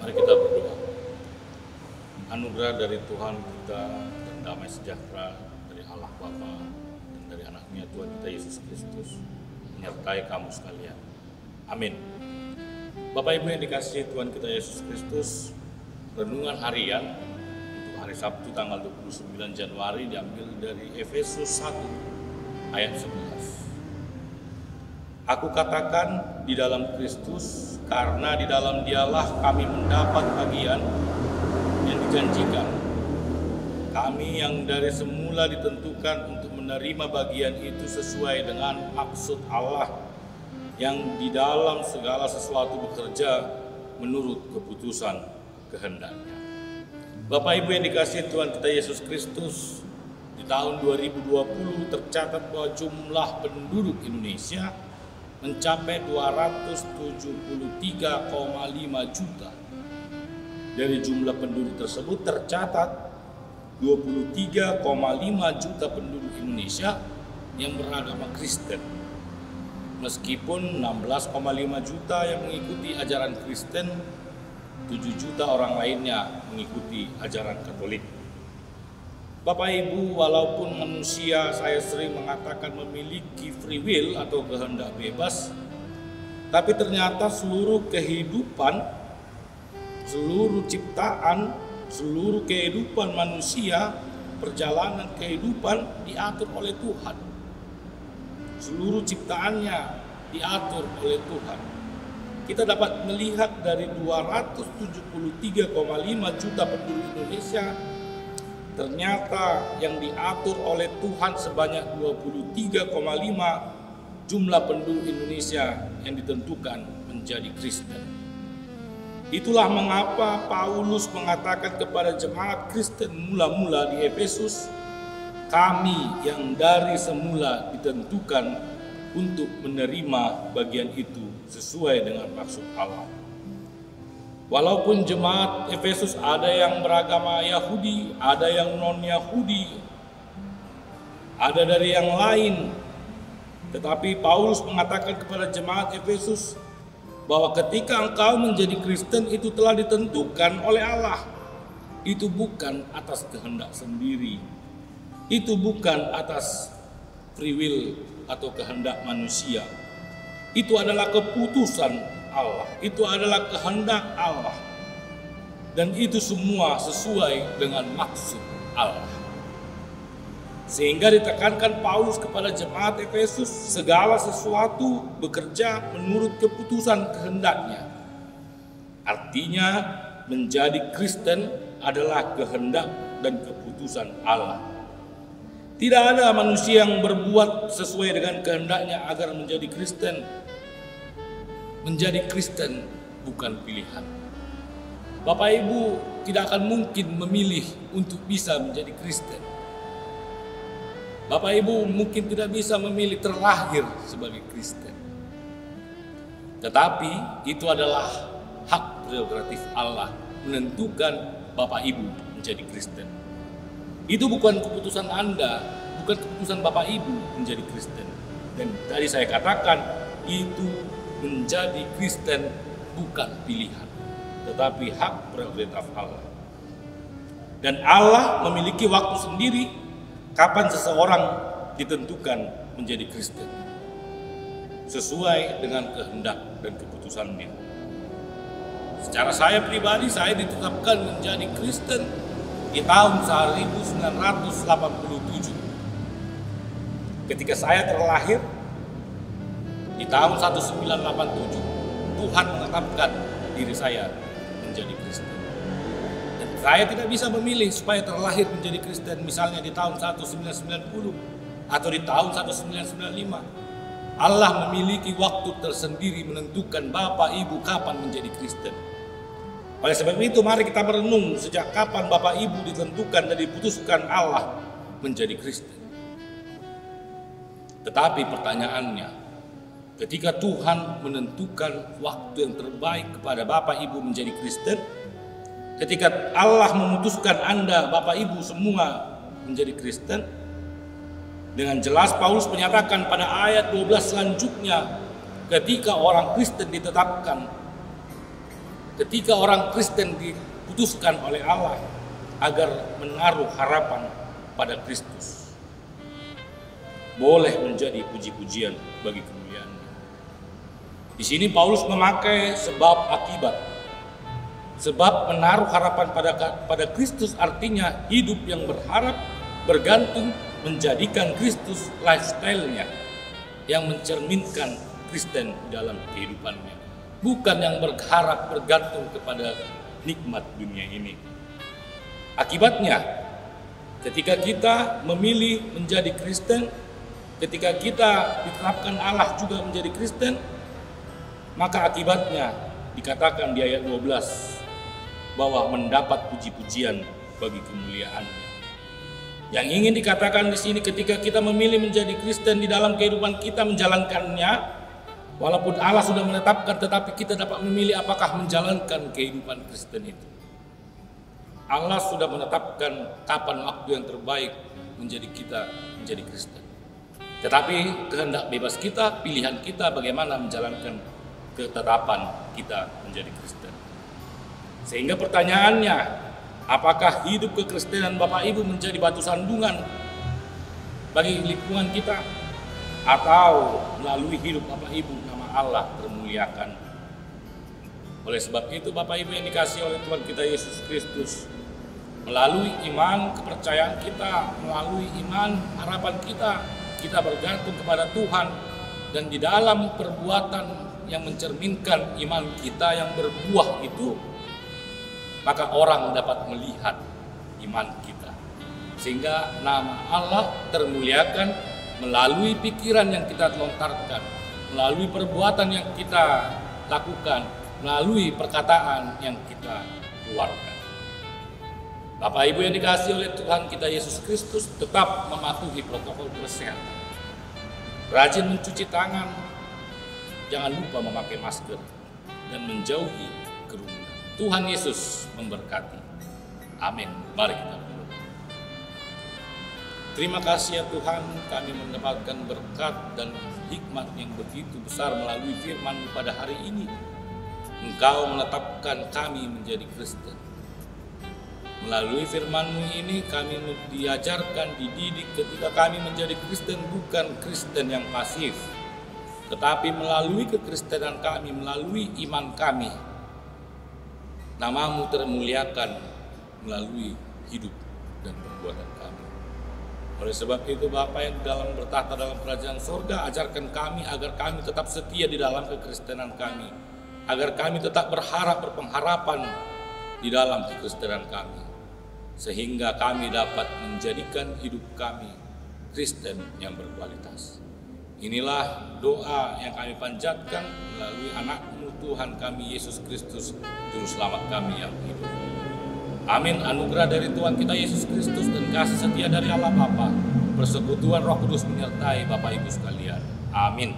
Mari kita berdoa. Anugerah dari Tuhan kita dan damai sejahtera dari Allah Bapa dan dari anaknya Tuhan kita Yesus Kristus menyertai kamu sekalian. Amin. Bapak Ibu yang dikasihi Tuhan kita Yesus Kristus, renungan harian untuk hari Sabtu tanggal 29 Januari diambil dari Efesus 1 ayat 11. Aku katakan di dalam Kristus, karena di dalam Dialah kami mendapat bagian yang dijanjikan. Kami yang dari semula ditentukan untuk menerima bagian itu sesuai dengan maksud Allah yang di dalam segala sesuatu bekerja menurut keputusan kehendaknya. Bapak Ibu yang dikasihi Tuhan kita Yesus Kristus, di tahun 2020 tercatat bahwa jumlah penduduk Indonesia mencapai 273,5 juta. Dari jumlah penduduk tersebut tercatat 23,5 juta penduduk Indonesia yang beragama Kristen. Meskipun 16,5 juta yang mengikuti ajaran Kristen, 7 juta orang lainnya mengikuti ajaran Katolik. Bapak Ibu, walaupun manusia saya sering mengatakan memiliki free will atau kehendak bebas, tapi ternyata seluruh kehidupan, seluruh ciptaan, seluruh kehidupan manusia, perjalanan kehidupan diatur oleh Tuhan. Seluruh ciptaannya diatur oleh Tuhan. Kita dapat melihat dari 273,5 juta penduduk Indonesia, ternyata yang diatur oleh Tuhan sebanyak 23,5 jumlah penduduk Indonesia yang ditentukan menjadi Kristen. Itulah mengapa Paulus mengatakan kepada jemaat Kristen mula-mula di Efesus, kami yang dari semula ditentukan untuk menerima bagian itu sesuai dengan maksud Allah. Walaupun jemaat Efesus ada yang beragama Yahudi, ada yang non-Yahudi, ada dari yang lain, tetapi Paulus mengatakan kepada jemaat Efesus bahwa ketika engkau menjadi Kristen itu telah ditentukan oleh Allah. Itu bukan atas kehendak sendiri, itu bukan atas free will atau kehendak manusia. Itu adalah keputusan Allah, itu adalah kehendak Allah, dan itu semua sesuai dengan maksud Allah. Sehingga ditekankan Paulus kepada jemaat Efesus, segala sesuatu bekerja menurut keputusan kehendaknya. Artinya menjadi Kristen adalah kehendak dan keputusan Allah. Tidak ada manusia yang berbuat sesuai dengan kehendaknya agar menjadi Kristen. Menjadi Kristen bukan pilihan. Bapak Ibu tidak akan mungkin memilih untuk bisa menjadi Kristen. Bapak Ibu mungkin tidak bisa memilih terlahir sebagai Kristen. Tetapi itu adalah hak prerogatif Allah menentukan Bapak Ibu menjadi Kristen. Itu bukan keputusan Anda, bukan keputusan Bapak Ibu menjadi Kristen. Dan tadi saya katakan itu menjadi Kristen bukan pilihan, tetapi hak prerogatif Allah. Dan Allah memiliki waktu sendiri kapan seseorang ditentukan menjadi Kristen, sesuai dengan kehendak dan keputusannya. Secara saya pribadi, saya ditetapkan menjadi Kristen di tahun 1987. Ketika saya terlahir di tahun 1987, Tuhan menetapkan diri saya menjadi Kristen. Dan saya tidak bisa memilih supaya terlahir menjadi Kristen misalnya di tahun 1990 atau di tahun 1995. Allah memiliki waktu tersendiri menentukan Bapak Ibu kapan menjadi Kristen. Oleh sebab itu mari kita merenung sejak kapan Bapak Ibu ditentukan dan diputuskan Allah menjadi Kristen. Tetapi pertanyaannya, ketika Tuhan menentukan waktu yang terbaik kepada Bapak Ibu menjadi Kristen, ketika Allah memutuskan Anda, Bapak Ibu semua menjadi Kristen, dengan jelas Paulus menyatakan pada ayat 12 selanjutnya, ketika orang Kristen ditetapkan, ketika orang Kristen diputuskan oleh Allah agar menaruh harapan pada Kristus, boleh menjadi puji-pujian bagi kemuliaan. Di sini Paulus memakai sebab akibat. Sebab menaruh harapan pada Kristus artinya hidup yang berharap, bergantung, menjadikan Kristus lifestyle-nya yang mencerminkan Kristen dalam kehidupannya. Bukan yang berharap bergantung kepada nikmat dunia ini. Akibatnya, ketika kita memilih menjadi Kristen, ketika kita diterapkan Allah juga menjadi Kristen, maka akibatnya dikatakan di ayat 12 bahwa mendapat puji-pujian bagi kemuliaannya. Yang ingin dikatakan di sini, ketika kita memilih menjadi Kristen di dalam kehidupan kita menjalankannya, walaupun Allah sudah menetapkan, tetapi kita dapat memilih apakah menjalankan kehidupan Kristen itu. Allah sudah menetapkan kapan waktu yang terbaik menjadi Kristen. Tetapi kehendak bebas kita, pilihan kita bagaimana menjalankan ketetapan kita menjadi Kristen. Sehingga pertanyaannya, apakah hidup kekristenan Bapak Ibu menjadi batu sandungan bagi lingkungan kita? Atau melalui hidup Bapak Ibu nama Allah termuliakan? Oleh sebab itu Bapak Ibu yang dikasihi oleh Tuhan kita Yesus Kristus, melalui iman kepercayaan kita, melalui iman harapan kita bergantung kepada Tuhan, dan di dalam perbuatan yang mencerminkan iman kita yang berbuah itu, maka orang dapat melihat iman kita. Sehingga nama Allah termuliakan melalui pikiran yang kita lontarkan, melalui perbuatan yang kita lakukan, melalui perkataan yang kita keluarkan. Bapak Ibu yang dikasihi oleh Tuhan kita Yesus Kristus, tetap mematuhi protokol kesehatan. Rajin mencuci tangan, jangan lupa memakai masker, dan menjauhi kerumunan. Tuhan Yesus memberkati. Amin. Mari kita berdoa. Terima kasih ya Tuhan, kami mendapatkan berkat dan hikmat yang begitu besar melalui firman-Mu pada hari ini. Engkau menetapkan kami menjadi Kristen. Melalui firman-Mu ini kami diajarkan, dididik ketika kami menjadi Kristen, bukan Kristen yang pasif, tetapi melalui kekristenan kami, melalui iman kami, Nama-Mu termuliakan melalui hidup dan perbuatan kami. Oleh sebab itu Bapa yang dalam bertahta dalam kerajaan surga, ajarkan kami agar kami tetap setia di dalam kekristenan kami, agar kami tetap berpengharapan di dalam kekristenan kami, sehingga kami dapat menjadikan hidup kami Kristen yang berkualitas. Inilah doa yang kami panjatkan melalui anak-Mu Tuhan kami Yesus Kristus, Juru Selamat kami yang hidup. Amin. Anugerah dari Tuhan kita Yesus Kristus dan kasih setia dari Allah Bapa, persekutuan Roh Kudus menyertai Bapak Ibu sekalian. Amin.